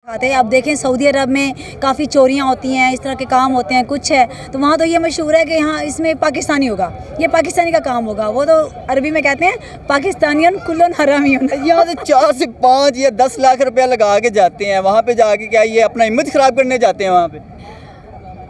आते हैं। अब देखें सऊदी अरब में काफ़ी चोरियां होती हैं, इस तरह के काम होते हैं, कुछ है तो वहाँ तो ये मशहूर है कि हाँ इसमें पाकिस्तानी होगा, ये पाकिस्तानी का काम होगा। वो तो अरबी में कहते हैं पाकिस्तानियन कुल्लन हरामियन। यहाँ से 4 से 5 या 10 लाख रुपया लगा के जाते हैं, वहाँ पे जाके क्या ये अपना हिम्मत ख़राब करने जाते हैं? वहाँ पे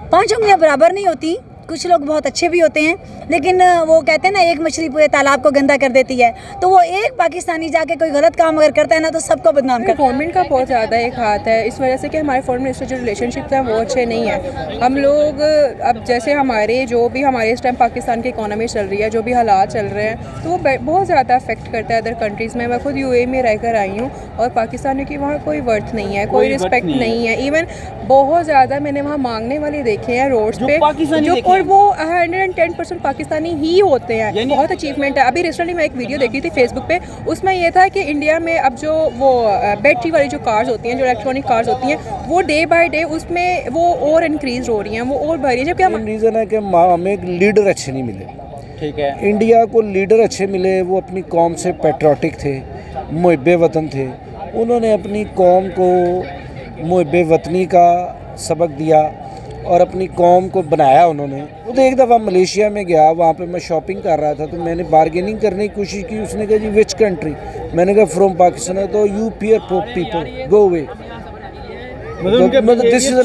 5 उंगलियाँ बराबर नहीं होती। कुछ लोग बहुत अच्छे भी होते हैं, लेकिन वो कहते हैं ना एक मछली पूरे तालाब को गंदा कर देती है। तो वो एक पाकिस्तानी जाके कोई गलत काम अगर करता है ना तो सबको बदनाम करता है। गवर्नमेंट का बहुत ज़्यादा एक हाथ है इस वजह से कि हमारे फॉरेन मिनिस्टर जो रिलेशनशिप हैं वो अच्छे नहीं हैं। हम लोग अब जैसे हमारे इस टाइम पाकिस्तान की इकोनॉमी चल रही है, जो भी हालात चल रहे हैं, तो वो बहुत ज़्यादा अफेक्ट करता है अदर कंट्रीज़ में। मैं खुद UAE में रहकर आई हूँ और पाकिस्तानी की वहाँ कोई वर्थ नहीं है, कोई रिस्पेक्ट नहीं है। इवन बहुत ज़्यादा मैंने वहाँ मांगने वाले देखे हैं रोड्स पे, और वो 110% पाकिस्तानी ही होते हैं। बहुत अचीवमेंट है। अभी रिसेंटली मैं एक वीडियो देखी थी फेसबुक पे, उसमें ये था कि इंडिया में अब जो वो बैटरी वाली जो कार्स होती हैं, जो इलेक्ट्रॉनिक कार्स होती हैं, वो डे बाय डे उसमें वो और इंक्रीज हो रही हैं, वो और बढ़ रही है। जबकि रीज़न है कि हमें एक लीडर अच्छे नहीं मिले। ठीक है, इंडिया को लीडर अच्छे मिले, वो अपनी कौम से पेट्रियाटिक थे, मुहिब्बे वतन थे। उन्होंने अपनी कौम को मुहिब्बे वतनी का सबक दिया और अपनी कौम को बनाया उन्होंने। खुद एक दफ़ा मलेशिया में गया, वहाँ पे मैं शॉपिंग कर रहा था तो मैंने बार्गेनिंग करने की कोशिश की। उसने कहा जी विच कंट्री? मैंने कहा फ्रॉम पाकिस्तान। है तो you peer people go away. This is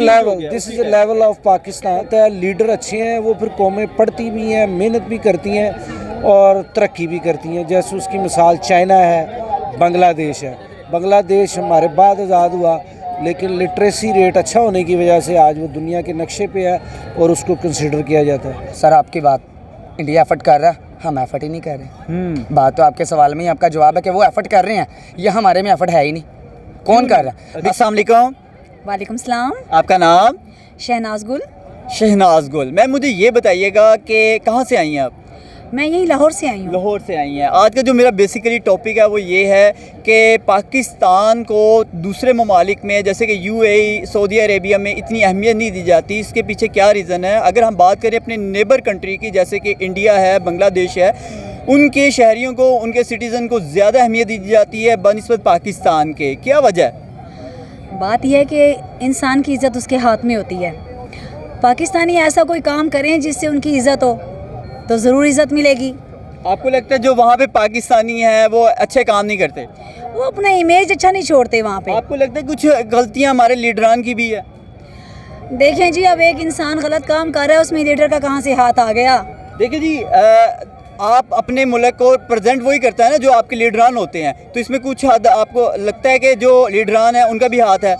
the level of Pakistan. तो लीडर अच्छे हैं, वो फिर कौमें पढ़ती भी हैं, मेहनत भी करती हैं और तरक्की भी करती हैं। जैसे उसकी मिसाल चाइना है, बांग्लादेश है। बांग्लादेश हमारे बाद आज़ाद हुआ, लेकिन लिटरेसी रेट अच्छा होने की वजह से आज वो दुनिया के नक्शे पे है और उसको कंसिडर किया जाता है। सर आपकी बात, इंडिया एफर्ट कर रहा है, हम एफर्ट ही नहीं कर रहे। बात तो आपके सवाल में ही आपका जवाब है कि वो एफर्ट कर रहे हैं, ये हमारे में एफर्ट है ही नहीं। कौन कर रहा है? अस्सलाम वालेकुम। वालेकुम सलाम। आपका नाम? शहनाज गुल। शहनाज गुल। मैम मुझे ये बताइएगा कि कहाँ से आई हैं आप? मैं यहीं लाहौर से आई हूँ। लाहौर से आई हैं। आज का जो मेरा बेसिकली टॉपिक है वो ये है कि पाकिस्तान को दूसरे ममालिक में जैसे कि UAE, सऊदी अरेबिया में इतनी अहमियत नहीं दी जाती। इसके पीछे क्या रीज़न है? अगर हम बात करें अपने नेबर कंट्री की, जैसे कि इंडिया है, बांग्लादेश है, उनके शहरियों को, उनके सिटीज़न को ज़्यादा अहमियत दी जाती है बनिस्बत पाकिस्तान के। क्या वजह है? बात यह है कि इंसान की इज़्ज़त उसके हाथ में होती है। पाकिस्तानी ऐसा कोई काम करें जिससे उनकी इज़्ज़त हो तो ज़रूर इज़्ज़त मिलेगी। आपको लगता है जो वहाँ पे पाकिस्तानी हैं वो अच्छे काम नहीं करते? वो अपना इमेज अच्छा नहीं छोड़ते वहाँ पे। आपको लगता है कुछ गलतियाँ हमारे लीडरान की भी है? देखें जी, अब एक इंसान गलत काम कर रहा है, उसमें लीडर का कहाँ से हाथ आ गया? देखिए जी, आप अपने मुल्क को प्रेजेंट वही करता है ना जो आपके लीडरान होते हैं, तो इसमें कुछ हद आपको लगता है कि जो लीडरान है उनका भी हाथ है?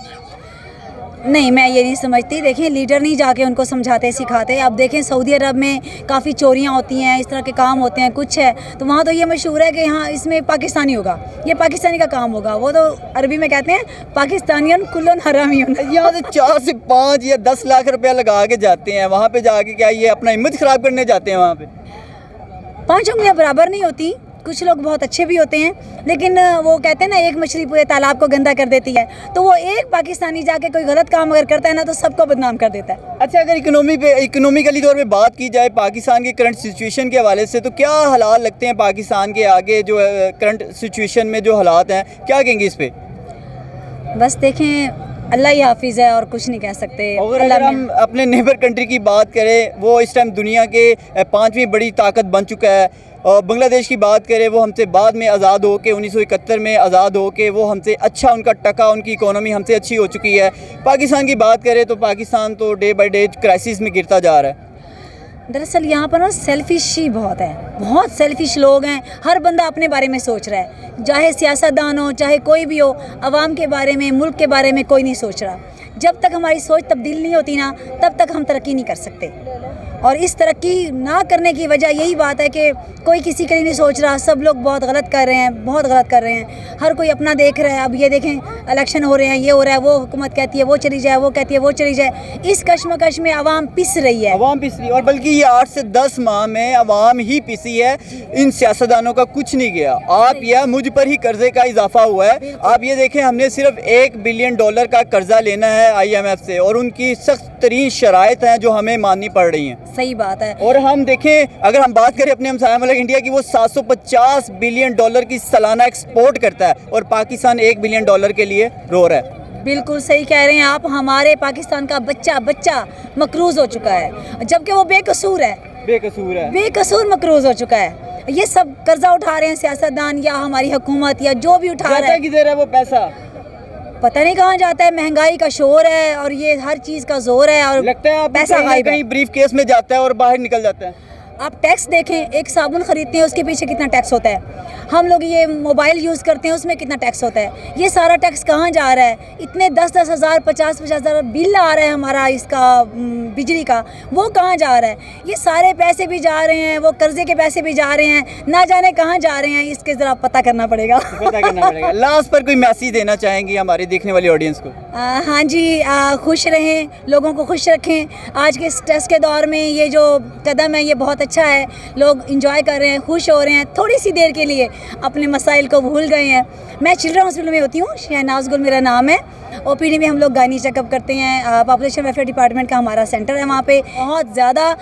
नहीं, मैं ये नहीं समझती। देखें लीडर नहीं जाके उनको समझाते सिखाते। अब देखें सऊदी अरब में काफ़ी चोरियां होती हैं, इस तरह के काम होते हैं, कुछ है तो वहाँ तो ये मशहूर है कि हाँ इसमें पाकिस्तानी होगा, ये पाकिस्तानी का काम होगा। वो तो अरबी में कहते हैं पाकिस्तानियन कुल्लन हरामियन। यहाँ से 4 से 5 या 10 लाख रुपया लगा के जाते हैं, वहाँ पे जाके क्या ये अपना हिम्मत ख़राब करने जाते हैं? वहाँ पे 5 उंगलियाँ बराबर नहीं होती। कुछ लोग बहुत अच्छे भी होते हैं, लेकिन वो कहते हैं ना एक मछली पूरे तालाब को गंदा कर देती है। तो वो एक पाकिस्तानी जाके कोई गलत काम अगर करता है ना तो सबको बदनाम कर देता है। अच्छा, अगर इकोनॉमिकली तौर पे बात की जाए पाकिस्तान की करंट सिचुएशन के हवाले से, तो क्या हालात लगते हैं पाकिस्तान के आगे जो करंट सिचुएशन में जो हालात हैं, क्या कहेंगे इस पे? बस देखें अल्लाह ही हाफिज़ है और कुछ नहीं कह सकते। अगर हम अपने नेबर कंट्री की बात करें, वो इस टाइम दुनिया के 5वीं बड़ी ताकत बन चुका है। और बांग्लादेश की बात करें, वो हमसे बाद में आज़ाद हो के 1971 में आज़ाद हो के वो हमसे अच्छा उनका टका, उनकी इकोनॉमी हमसे अच्छी हो चुकी है। पाकिस्तान की बात करें तो पाकिस्तान तो डे बाय डे क्राइसिस में गिरता जा रहा है। दरअसल यहाँ पर ना सेल्फिश ही बहुत है, बहुत सेल्फिश लोग हैं। हर बंदा अपने बारे में सोच रहा है, चाहे सियासतदान हो चाहे कोई भी हो, आवाम के बारे में, मुल्क के बारे में कोई नहीं सोच रहा। जब तक हमारी सोच तब्दील नहीं होती ना तब तक हम तरक्की नहीं कर सकते। और इस तरक्की ना करने की वजह यही बात है कि कोई किसी के लिए नहीं सोच रहा। सब लोग बहुत गलत कर रहे हैं, बहुत गलत कर रहे हैं। हर कोई अपना देख रहा है। अब ये देखें इलेक्शन हो रहे हैं, ये हो रहा है, वो हुकूमत कहती है वो चली जाए, वो कहती है वो चली जाए। इस कश्मकश में आवाम पिस रही है, आवाम पिस रही है। और बल्कि ये 8 से 10 माह में आवाम ही पिसी है, इन सियासतदानों का कुछ नहीं गया। आप या मुझ पर ही कर्जे का इजाफा हुआ है। आप ये देखें, हमने सिर्फ $1 बिलियन का कर्जा लेना है IMF से, और उनकी सख्त तरीन शराइत हैं जो हमें माननी पड़ रही हैं। सही बात है। और हम देखें, अगर हम बात करें अपने हमसाया मुल्क इंडिया की, वो $750 बिलियन की सालाना एक्सपोर्ट करता है और पाकिस्तान $1 बिलियन के लिए रो रहा है। बिल्कुल सही कह रहे हैं आप। हमारे पाकिस्तान का बच्चा मकरूज हो चुका है, जबकि वो बेकसूर है, बेकसूर मकरूज हो चुका है। ये सब कर्जा उठा रहे हैं सियासतदान या हमारी हुकूमत या जो भी उठा रहा है। किधर है वो पैसा? पता नहीं कहाँ जाता है। महंगाई का शोर है और ये हर चीज़ का जोर है और लगता है आप पैसा गायब है। कहीं ब्रीफ केस में जाता है और बाहर निकल जाता है। आप टैक्स देखें, एक साबुन खरीदते हैं उसके पीछे कितना टैक्स होता है। हम लोग ये मोबाइल यूज़ करते हैं उसमें कितना टैक्स होता है। ये सारा टैक्स कहाँ जा रहा है? इतने 10-10 हज़ार 50-50 हज़ार बिल आ रहा है हमारा इसका बिजली का, वो कहाँ जा रहा है? ये सारे पैसे भी जा रहे हैं, वो कर्जे के पैसे भी जा रहे हैं, ना जाने कहाँ जा रहे हैं। इसके ज़रा पता करना पड़ेगा। लास्ट पर कोई मैसेज देना चाहेंगे हमारे देखने वाली ऑडियंस को? हाँ जी, खुश रहें, लोगों को खुश रखें। आज के स्ट्रेस के दौर में ये जो कदम है ये बहुत अच्छा है। लोग इंजॉय कर रहे हैं, खुश हो रहे हैं, थोड़ी सी देर के लिए अपने मसाइल को भूल गए हैं। मैं चिल्ड्रन हॉस्पिटल में होती हूँ, शहनाज गुल मेरा नाम है। ओपीडी में हम लोग गायनी चेकअप करते हैं। पॉपुलेशन वेलफेयर डिपार्टमेंट का हमारा सेंटर है। वहाँ पे बहुत ज़्यादा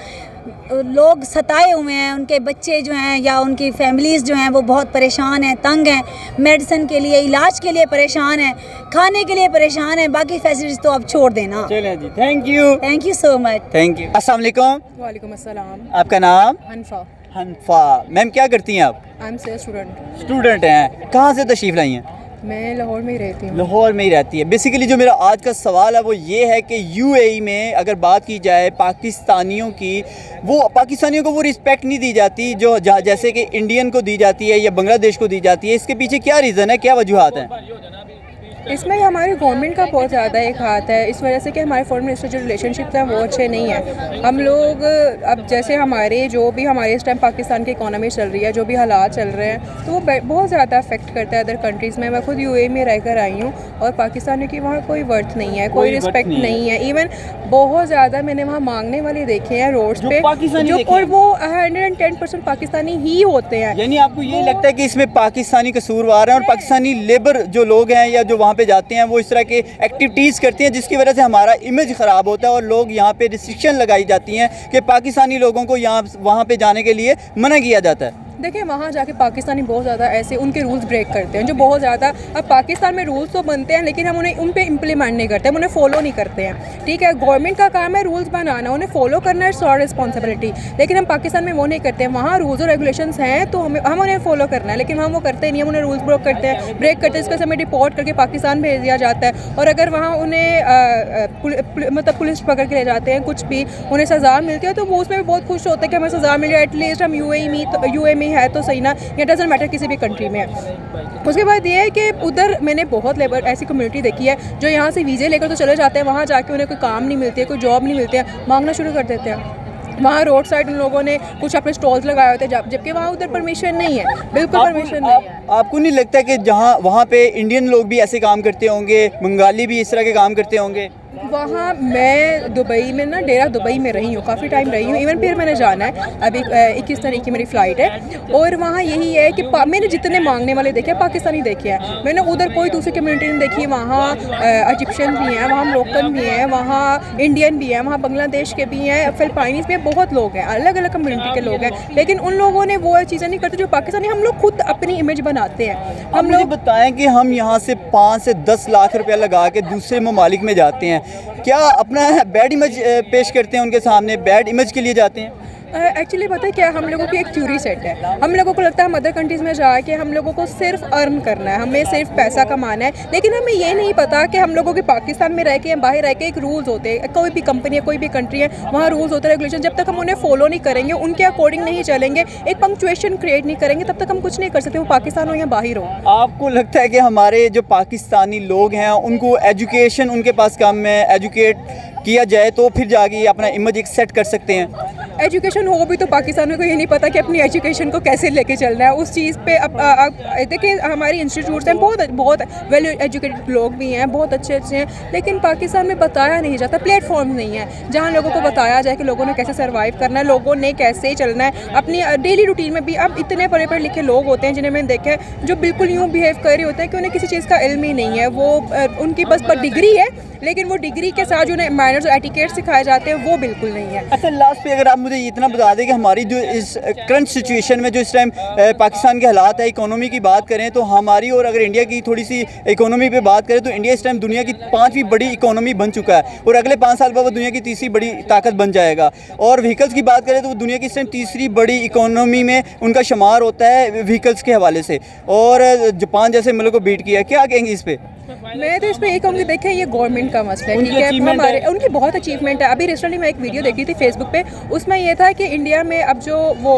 लोग सताए हुए हैं, उनके बच्चे जो हैं या उनकी फैमिलीज़ जो हैं वो बहुत परेशान हैं, तंग हैं, मेडिसिन के लिए, इलाज के लिए परेशान हैं, खाने के लिए परेशान हैं। बाकी फैसिलिटीज़ तो आप छोड़ देना। चलें जी, thank you so much. Thank you. अस्सलाम वालेकुम। वालेकुम अस्सलाम। आपका नाम? हनफा। हनफा मैम, क्या करती हैं आप? आई एम से स्टूडेंट। स्टूडेंट हैं। कहाँ से तशरीफ़ लाई हैं? मैं लाहौर में ही रहती हूँ। लाहौर में ही रहती है। बेसिकली जो मेरा आज का सवाल है वो ये है कि यूएई में अगर बात की जाए पाकिस्तानियों की, वो पाकिस्तानियों को वो रिस्पेक्ट नहीं दी जाती जो जैसे कि इंडियन को दी जाती है या बांग्लादेश को दी जाती है। इसके पीछे क्या रीज़न है, क्या वजूहात हैं? इसमें हमारी गवर्नमेंट का बहुत ज़्यादा एक हाथ है, इस वजह से कि हमारे फॉरेन मिनिस्टर जो रिलेशनशिप हैं वो अच्छे नहीं हैं। हम लोग अब जैसे हमारे इस टाइम पाकिस्तान की इकोनॉमी चल रही है, जो भी हालात चल रहे हैं, तो वो बहुत ज़्यादा अफेक्ट करता है अदर कंट्रीज़ में। मैं खुद यूएई में रहकर आई हूँ और पाकिस्तानियों की वहाँ कोई वर्थ नहीं है, कोई रिस्पेक्ट नहीं है। इवन बहुत ज़्यादा मैंने वहाँ मांगने वाले देखे हैं रोड्स पे, जो और वो 110% पाकिस्तानी ही होते हैं। यानी आपको ये लगता है कि इसमें पाकिस्तानी कसूरवार हैं और पाकिस्तानी लेबर जो लोग हैं या जो पे जाते हैं वो इस तरह के एक्टिविटीज़ करते हैं जिसकी वजह से हमारा इमेज ख़राब होता है और लोग यहाँ पे रिस्ट्रिक्शन लगाई जाती हैं कि पाकिस्तानी लोगों को यहाँ वहाँ पे जाने के लिए मना किया जाता है। देखिए वहाँ जाके पाकिस्तानी बहुत ज़्यादा ऐसे उनके रूल्स ब्रेक करते हैं, जो बहुत ज़्यादा, अब पाकिस्तान में रूल्स तो बनते हैं लेकिन हम उन पे इम्प्लीमेंट नहीं करते, हम उन्हें फॉलो नहीं करते हैं। ठीक है, गवर्नमेंट का काम है रूल्स बनाना, उन्हें फॉलो करना है, इट्स आवर रिस्पॉन्सिबिलिटी। लेकिन हम पाकिस्तान में वो नहीं करते हैं। वहाँ रूल्स और रेगुलेशंस हैं तो हम उन्हें फॉलो करना है, लेकिन हम वो करते नहीं, हम उन्हें रूल्स ब्रेक करते हैं, इसका समय डिपोर्ट करके पाकिस्तान भेज दिया जाता है। और अगर वहाँ उन्हें मतलब पुलिस पकड़ के ले जाते हैं, कुछ भी उन्हें सज़ा मिलती है तो वो उसमें भी बहुत खुश होते हैं कि हमें सज़ा मिली, एटलीस्ट हम यूएई में है तो सही ना, ये डजंट मैटर किसी भी कंट्री में है। उसके बाद ये है कि उधर मैंने बहुत लेबर ऐसी कम्युनिटी देखी है जो यहाँ से वीज़े लेकर तो चले जाते हैं, वहाँ जाके उन्हें कोई काम नहीं मिलती है, कोई जॉब नहीं मिलती है, मांगना शुरू कर देते हैं। वहाँ रोड साइड उन लोगों ने कुछ अपने स्टॉल्स लगाए होते हैं, जबकि वहाँ उधर परमिशन नहीं है, बिल्कुल परमिशन नहीं है। आपको नहीं लगता कि जहाँ वहाँ पे इंडियन लोग भी ऐसे काम करते होंगे, बंगाली भी इस तरह के काम करते होंगे? वहाँ मैं दुबई में ना, डेरा दुबई में रही हूँ, काफ़ी टाइम रही हूँ। इवन फिर मैंने जाना है, अभी 21 तारीख की मेरी फ़्लाइट है। और वहाँ यही है कि मैंने जितने मांगने वाले देखे हैं पाकिस्तानी देखे हैं, मैंने उधर कोई दूसरी कम्युनिटी नहीं देखी। वहाँ इजिप्शियन भी हैं, वहाँ मोरक्कन भी हैं, वहाँ इंडियन भी हैं, वहाँ बांग्लादेश के भी हैं, फिलिपाइनीज़ भी, बहुत लोग हैं, अलग अलग कम्युनिटी के लोग हैं। लेकिन उन लोगों ने वो चीज़ें नहीं करते जो पाकिस्तानी हम लोग खुद अपनी इमेज बनाते हैं। हम लोग बताएं कि हम यहाँ से 5 से 10 लाख रुपया लगा के दूसरे ममालिक में जाते हैं, क्या अपना बैड इमेज पेश करते हैं उनके सामने, बैड इमेज के लिए जाते हैं? एक्चुअली पता है क्या, हम लोगों की एक थ्योरी सेट है। हम लोगों को लगता है हम अदर कंट्रीज़ में जाके हम लोगों को सिर्फ अर्न करना है, हमें सिर्फ पैसा कमाना है, लेकिन हमें ये नहीं पता कि हम लोगों के पाकिस्तान में रह के या बाहर रह के एक रूल्स होते हैं। कोई भी कंपनी है, कोई भी कंट्री है, वहाँ रूल्स होते हैं, रेगुलेशन, जब तक हम उन्हें फॉलो नहीं करेंगे, उनके अकॉर्डिंग नहीं चलेंगे, एक पंक्चुएशन क्रिएट नहीं करेंगे, तब तक हम कुछ नहीं कर सकते, वो पाकिस्तान हो या बाहर हो। आपको लगता है कि हमारे जो पाकिस्तानी लोग हैं उनको एजुकेशन उनके पास कम है, एजुकेट किया जाए तो फिर जाके अपना इमेज एक सेट कर सकते हैं? एजुकेशन हो भी तो पाकिस्तानियों को ये नहीं पता कि अपनी एजुकेशन को कैसे लेके चलना है। उस चीज़ पे अब देखिए हमारी इंस्टीट्यूट्स हैं, बहुत वेल एजुकेटेड लोग भी हैं, बहुत अच्छे हैं, लेकिन पाकिस्तान में बताया नहीं जाता, प्लेटफॉर्म नहीं है जहाँ लोगों को बताया जाए कि लोगों ने कैसे सर्वाइव करना है, लोगों ने कैसे चलना है अपनी डेली रूटीन में भी। अब इतने पढ़े पढ़े लिखे लोग होते हैं जिन्हें मैंने देखा है जो बिल्कुल यूँ बिहेव कर रहे होते हैं कि उन्हें किसी चीज़ का इल्म ही नहीं है, वो उनकी बस पर डिग्री है, लेकिन वो डिग्री के साथ जो उन्हें मैनर्स और एटिकेट सिखाए जाते हैं वो बिल्कुल नहीं है। अच्छा, लास्ट पे अगर आप मुझे इतना बता दें कि हमारी जो इस करंट सिचुएशन में जो इस टाइम पाकिस्तान के हालात है, इकोनॉमी की बात करें तो हमारी, और अगर इंडिया की थोड़ी सी इकोनॉमी पे बात करें तो इंडिया इस टाइम दुनिया की 5वीं बड़ी इकोनॉमी बन चुका है और अगले 5 साल बाद वो दुनिया की 3री बड़ी ताकत बन जाएगा। और व्हीकल्स की बात करें तो वो दुनिया की इस टाइम 3री बड़ी इकोनॉमी में उनका शुमार होता है व्हीकल्स के हवाले से, और जापान जैसे मुल्क को बीट किया। क्या कहेंगे इस पर? मैं तो इसमें ये कहूँगी, देखें ये गवर्नमेंट का मसला है, ठीक है, हमारे उनकी बहुत अचीवमेंट है। अभी रिसेंटली मैं एक वीडियो देखी थी फेसबुक पे, उसमें ये था कि इंडिया में अब जो वो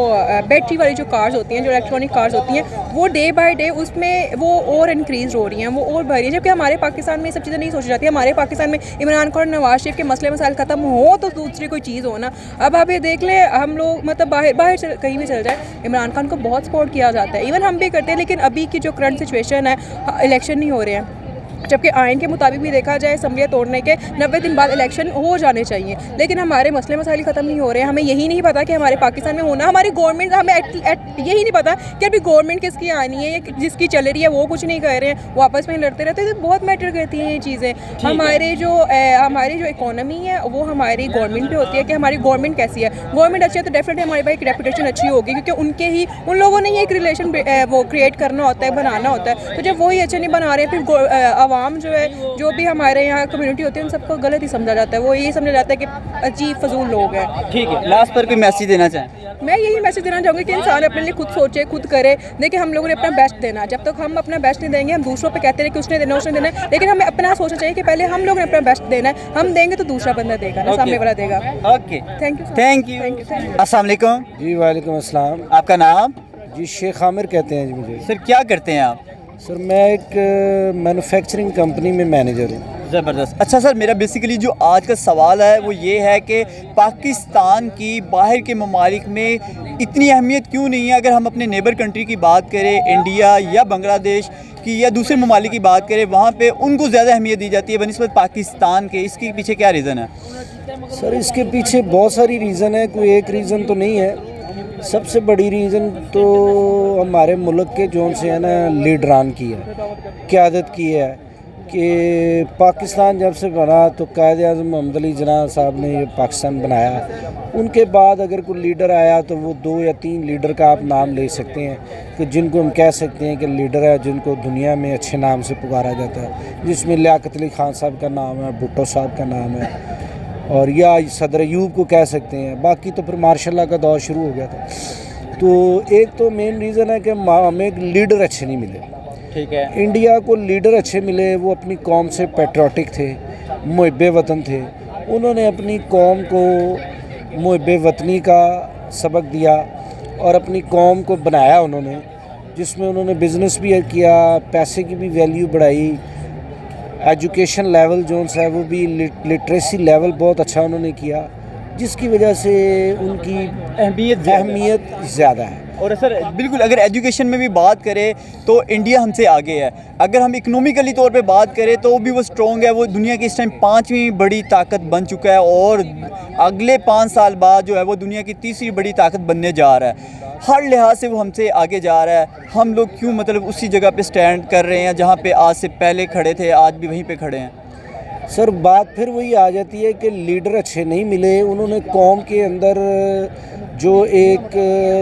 बैटरी वाली जो कार्स होती हैं, जो इलेक्ट्रॉनिक कार्स होती हैं, वो डे बाय डे उसमें वो और इंक्रीज हो रही हैं, वो और बढ़ रही है, जबकि हमारे पाकिस्तान में ये सब चीज़ें नहीं सोची जाती। हमारे पाकिस्तान में इमरान खान और नवाज शरीफ के मसले मसाइल ख़त्म हो तो दूसरी कोई चीज़ हो ना। अब आप ये देख लें, हम लोग मतलब बाहर कहीं भी चल जाए, इमरान खान को बहुत सपोर्ट किया जाता है, इवन हम भी करते हैं, लेकिन अभी की जो करंट सिचुएशन है, इलेक्शन नहीं हो रहे हैं, जबकि आइन के मुताबिक भी देखा जाए असम्बलियाँ तोड़ने के 90 दिन बाद इलेक्शन हो जाने चाहिए, लेकिन हमारे मसले मसाइल ख़त्म नहीं हो रहे हैं। हमें यही नहीं पता कि हमारे पाकिस्तान में होना, हमारी गवर्नमेंट, हमें यही नहीं पता कि अभी गवर्नमेंट किसकी आनी है, या जिसकी चल रही है वो कुछ नहीं कर रहे हैं, वो आपस में लड़ते रहते हैं। तो बहुत मैटर करती हैं ये चीज़ें। हमारी जो इकोनॉमी है वो हमारी गवर्नमेंट पे होती है कि हमारी गवर्नमेंट कैसी है। गवर्नमेंट अच्छी है तो डेफिनेटली हमारी भाई की रेपुटेशन अच्छी होगी, क्योंकि उन लोगों ने ये एक रिलेशन वो क्रिएट करना होता है, बनाना होता है। तो जब वही अच्छे नहीं बना रहे, फिर आवाम जो है, जो भी हमारे यहाँ कम्युनिटी होती है, उन सबको गलत ही समझा जाता है। वो यही समझा जाता है कि अजीब फजूल लोग हैं। ठीक है, लास्ट पर कोई मैसेज देना चाहें? मैं यही मैसेज देना चाहूँगी कि इंसान अपने लिए खुद सोचे, खुद करे। देखिए, हम लोगों ने अपना बेस्ट देना, जब तक हम अपना बेस्ट नहीं देंगे, हम दूसरों पे कहते हैं कि उसने देना, उसने देना है, लेकिन हमें अपना सोचना चाहिए कि पहले हम लोगों ने अपना बेस्ट देना है। हम देंगे तो दूसरा बंदा देगा ना, सामने वाला देगा। Okay, thank you. Thank you. अस्सलाम वालेकुम जी वालेकुम अस्सलाम। आपका नाम? जी शेख आमिर कहते हैं जी मुझे। सर क्या करते हैं आप? सर मैं एक मैन्युफैक्चरिंग कंपनी में मैनेजर हूँ। ज़बरदस्त। अच्छा सर, मेरा बेसिकली जो आज का सवाल है वो ये है कि पाकिस्तान की बाहर के ममालिक में इतनी अहमियत क्यों नहीं है? अगर हम अपने नेबर कंट्री की बात करें, इंडिया या बांग्लादेश की या दूसरे ममालिक की बात करें, वहाँ पे उनको ज़्यादा अहमियत दी जाती है बनिस्बत पाकिस्तान के। इसके पीछे क्या रीज़न है? सर इसके पीछे बहुत सारी रीज़न है, कोई एक रीज़न तो नहीं है। सबसे बड़ी रीज़न तो हमारे मुल्क के जोन से है ना, लीडरान की है, क़यादत की है। कि पाकिस्तान जब से बना तो कायद आज़म मोहम्मद अली जिन्ना साहब ने ये पाकिस्तान बनाया। उनके बाद अगर कोई लीडर आया तो वो 2 या 3 लीडर का आप नाम ले सकते हैं कि जिनको हम कह सकते हैं कि लीडर है, जिनको दुनिया में अच्छे नाम से पुकारा जाता है, जिसमें लियाकत अली खान साहब का नाम है, भुट्टो साहब का नाम है, और या सदर अयूब को कह सकते हैं। बाकी तो फिर मार्शल लॉ का दौर शुरू हो गया था। तो एक तो मेन रीज़न है कि हमें एक लीडर अच्छे नहीं मिले। ठीक है। इंडिया को लीडर अच्छे मिले, वो अपनी कौम से पैट्रियोटिक थे, मुहिब्बे वतन थे। उन्होंने अपनी कौम को मुहिब्बे वतनी का सबक दिया और अपनी कौम को बनाया उन्होंने, जिसमें उन्होंने बिज़नेस भी किया, पैसे की भी वैल्यू बढ़ाई, एजुकेशन लेवल जो है वो भी लिटरेसी लेवल बहुत अच्छा उन्होंने किया, जिसकी वजह से उनकी अहमियत ज़्यादा है। और सर बिल्कुल, अगर एजुकेशन में भी बात करें तो इंडिया हमसे आगे है। अगर हम इकोनॉमिकली तौर पे बात करें तो भी वो स्ट्रॉन्ग है, वो दुनिया की इस टाइम 5वीं बड़ी ताकत बन चुका है और अगले 5 साल बाद जो है वो दुनिया की 3री बड़ी ताकत बनने जा रहा है। हर लिहाज से वो हमसे आगे जा रहा है। हम लोग क्यों मतलब उसी जगह पे स्टैंड कर रहे हैं जहाँ पे आज से पहले खड़े थे, आज भी वहीं पे खड़े हैं? सर बात फिर वही आ जाती है कि लीडर अच्छे नहीं मिले। उन्होंने कौम के अंदर जो एक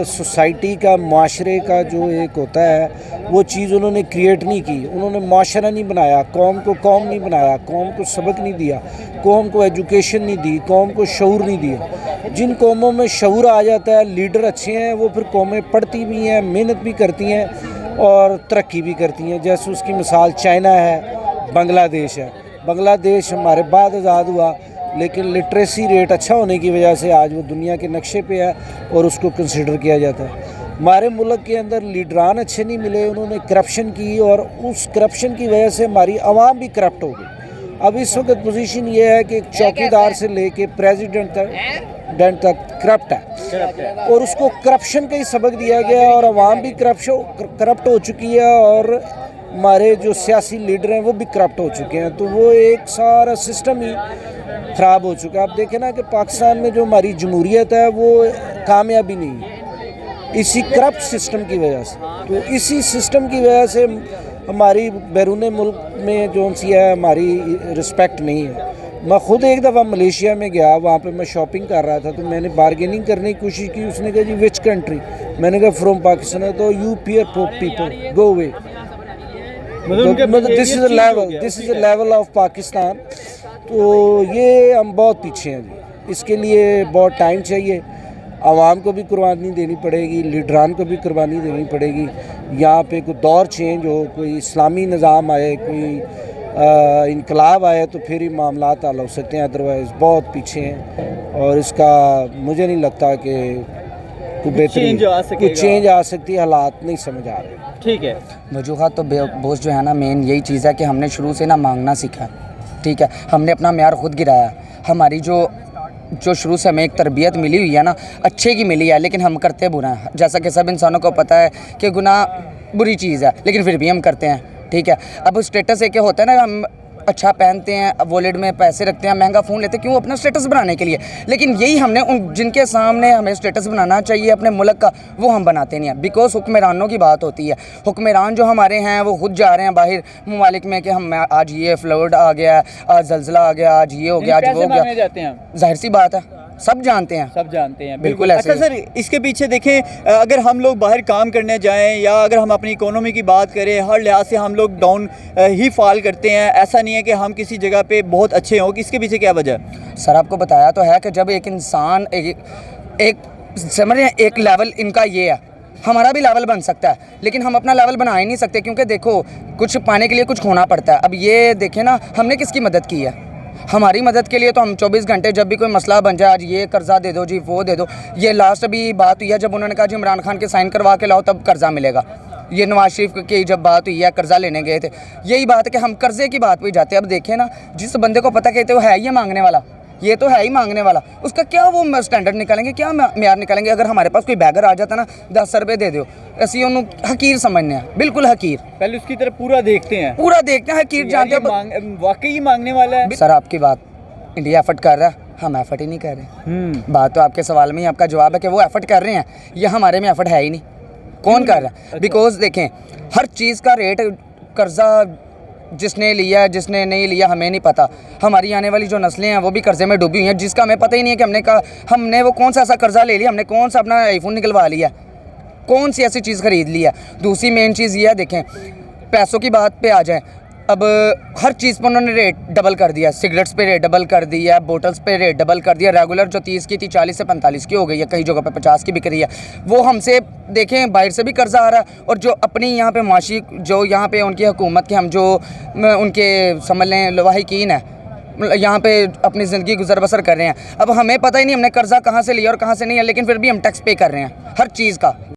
सोसाइटी का, माशरे का जो एक होता है, वो चीज़ उन्होंने क्रिएट नहीं की। उन्होंने माशरा नहीं बनाया, कौम को कौम नहीं बनाया, कौम को सबक नहीं दिया, कौम को एजुकेशन नहीं दी, कौम को शऊर नहीं दिया। जिन कौमों में शऊर आ जाता है, लीडर अच्छे हैं, वो फिर कौमें पढ़ती भी हैं, मेहनत भी करती हैं और तरक्की भी करती हैं। जैसे उसकी मिसाल चाइना है, बांग्लादेश है। बांग्लादेश हमारे बाद आज़ाद हुआ, लेकिन लिटरेसी रेट अच्छा होने की वजह से आज वो दुनिया के नक्शे पे है और उसको कंसिडर किया जाता है। हमारे मुल्क के अंदर लीडरान अच्छे नहीं मिले, उन्होंने करप्शन की और उस करप्शन की वजह से हमारी आवाम भी करप्ट हो गई। अब इस वक्त पोजीशन ये है कि चौकीदार से लेके प्रेसिडेंट तक करप्ट है और उसको करप्शन का ही सबक दिया गया और आवाम भी करप्ट हो चुकी है और हमारे जो सियासी लीडर हैं वो भी करप्ट हो चुके हैं। तो वो एक सारा सिस्टम ही ख़राब हो चुका है। आप देखें ना कि पाकिस्तान में जो हमारी जमहूरियत है वो कामयाबी नहीं है, इसी करप्ट सिस्टम की वजह से। तो इसी सिस्टम की वजह से हमारी बैरून मुल्क में जो सी है हमारी रिस्पेक्ट नहीं है। मैं खुद एक दफ़ा मलेशिया में गया, वहाँ पे मैं शॉपिंग कर रहा था, तो मैंने बार्गेनिंग करने की कोशिश की। उसने कहा जी विच कंट्री, मैंने कहा फ्रॉम पाकिस्तान। तो you peer people go away. मतलब this is a level of Pakistan. तो ये हम बहुत पीछे हैं जी, इसके लिए बहुत टाइम चाहिए। आवाम को भी कुर्बानी देनी पड़ेगी, लीडरान को भी कुर्बानी देनी पड़ेगी। यहाँ पे कोई दौर चेंज हो, कोई इस्लामी निज़ाम आए, कोई इनकलाब आए, तो फिर ही मामलात हल हो सकते हैं। अदरवाइज़ बहुत पीछे हैं और इसका मुझे नहीं लगता कि कोई बेहतरीन कुछ चेंज आ सकती है। हालात नहीं समझ आ रहे। ठीक है, वजूहत तो बोझ जो है ना, मेन यही चीज़ है कि हमने शुरू से ना मांगना सीखा। ठीक है, हमने अपना म्यार खुद गिराया। हमारी जो शुरू से हमें एक तरबियत मिली हुई है ना, अच्छे की मिली है, लेकिन हम करते बुरा हैं। जैसा कि सब इंसानों को पता है कि गुनाह बुरी चीज़ है, लेकिन फिर भी हम करते हैं। ठीक है, अब स्टेटस एक होता है ना, हम अच्छा पहनते हैं, वॉलेट में पैसे रखते हैं, महंगा फ़ोन लेते हैं, क्यों? अपना स्टेटस बनाने के लिए। लेकिन यही हमने उन जिनके सामने हमें स्टेटस बनाना चाहिए अपने मुल्क का, वो हम बनाते नहीं हैं। बिकॉज हुक्मरानों की बात होती है। हुक्मरान जो हमारे हैं वो खुद जा रहे हैं बाहर ममालिक में कि हम आज ये फ्लड आ गया, आज जलजिला आ गया, आज ये हो गया, आज वो हो गया। जाते हैं, जाहिर सी बात है, सब जानते हैं, सब जानते हैं, बिल्कुल ऐसे। अच्छा सर, इसके पीछे देखें, अगर हम लोग बाहर काम करने जाएं या अगर हम अपनी इकोनॉमी की बात करें, हर लिहाज से हम लोग डाउन ही फॉल करते हैं। ऐसा नहीं है कि हम किसी जगह पे बहुत अच्छे हों। इसके पीछे क्या वजह? सर आपको बताया तो है कि जब एक इंसान एक समझ रहे हैं, एक लेवल इनका ये है, हमारा भी लेवल बन सकता है, लेकिन हम अपना लेवल बना ही नहीं सकते, क्योंकि देखो कुछ पाने के लिए कुछ खोना पड़ता है। अब ये देखें ना, हमने किसकी मदद की है? हमारी मदद के लिए तो हम 24 घंटे जब भी कोई मसला बन जाए, आज ये कर्जा दे दो जी, वो दे दो। ये लास्ट अभी बात हुई है जब उन्होंने कहा जी इमरान खान के साइन करवा के लाओ तब कर्जा मिलेगा। ये नवाज शरीफ की जब बात हुई है, कर्जा लेने गए थे, यही बात है कि हम कर्जे की बात पे जाते हैं। अब देखें ना, जिस बंदे को पता कहते वो है ये मांगने वाला, ये तो है ही मांगने वाला, उसका क्या वो स्टैंडर्ड निकालेंगे, क्या म्यार निकालेंगे? अगर हमारे पास कोई बैगर आ जाता ना, 10 रुपये दे दो, ऐसी उन्होंने हकीर समझने हैं, बिल्कुल हकीर। पहले उसकी तरफ पूरा देखते हैं, पूरा देखते हैं, हकीर जानते हैं वाकई मांगने वाला है। सर आपकी बात, इंडिया एफर्ट कर रहा है, हम एफर्ट ही नहीं कर रहे। बात तो आपके सवाल में ही आपका जवाब है कि वो एफर्ट कर रहे हैं, ये हमारे में एफर्ट है ही नहीं। कौन कर रहा है? बिकॉज देखें, हर चीज़ का रेट, कर्जा जिसने लिया है, जिसने नहीं लिया, हमें नहीं पता। हमारी आने वाली जो नस्लें हैं वो भी कर्जे में डूबी हुई हैं, जिसका हमें पता ही नहीं है कि हमने वो कौन सा ऐसा कर्जा ले लिया, हमने कौन सा अपना आईफोन निकलवा लिया, कौन सी ऐसी चीज़ खरीद ली है। दूसरी मेन चीज़ ये है, देखें पैसों की बात पे आ जाएं, अब हर चीज़ पर उन्होंने रेट डबल कर दिया। सिगरेट्स पे रेट डबल कर दिया, बोटल्स पे रेट डबल कर दिया। रेगुलर जो 30 की थी 40 से 45 की हो गई है, कई जगह पे 50 की बिक रही है। वो हमसे देखें बाहर से भी कर्जा आ रहा है, और जो अपनी यहाँ पे माशी, जो यहाँ पे उनकी हुकूमत के हम जो उनके समझ लें लवाहिकीन है, यहाँ पे अपनी ज़िंदगी गुजर बसर कर रहे हैं। अब हमें पता ही नहीं हमने कर्जा कहाँ से लिया और कहाँ से नहीं है, लेकिन फिर भी हम टैक्स पे कर रहे हैं हर चीज़ का।